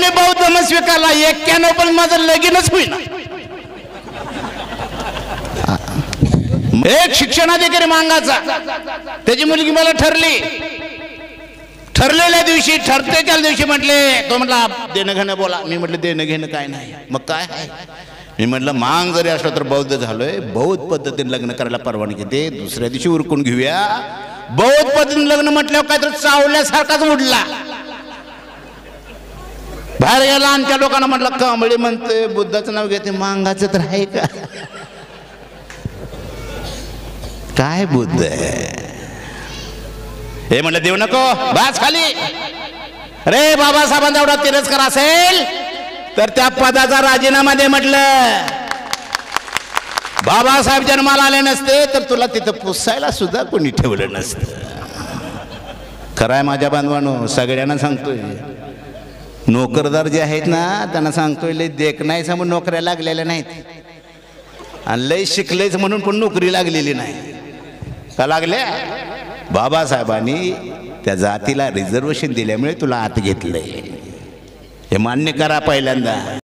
मी बौद्ध धर्म स्वीकारला 91 पण माझं लगीनच होईना. एक शिक्षणाधिकारी मांगाचा, त्याची मुलगी मला ठरलेल्या दिवशी ठरते त्या दिवशी म्हटले, तो म्हटला देणं घेणं बोला. मी म्हटलं देणं घेणं काय नाही. मग काय आहे? मी म्हटलं मांग जरी असलं तर बौद्ध झालोय, बौद्ध पद्धतीने लग्न करायला परवानगी दे, दुसऱ्या दिवशी उरकून घेऊया. बौद्ध पद्धतीने लग्न म्हटल्यावर काहीतरी चावल्यासारखाच उडला. बाहेर गेला आणि त्या लोकांना म्हटलं कांबळे म्हणते बुद्धाचं नाव घेते, मांगाचं तर आहे का? काय बुद्ध हे म्हटलं देऊ नको, बास खाली. रे बाबासाहेबांचा एवढा तिरस्कार असेल तर त्या पदाचा राजीनामा दे म्हटलं. बाबासाहेब जन्माला आले नसते तर तुला तिथं पुसायला सुद्धा कोणी ठेवलं नसतं. खरंय माझ्या बांधवानो, सगळ्यांना सांगतोय, नोकरदार जे आहेत ना त्यांना सांगतोय, लय देख नाही म्हणून नोकऱ्या लागलेल्या नाहीत आणि लय शिकलेच म्हणून पण नोकरी लागलेली नाही. का लागल्या? बाबासाहेबांनी त्या जातीला रिझर्वेशन दिल्यामुळे तुला आत घेतलंय, हे मान्य करा पहिल्यांदा.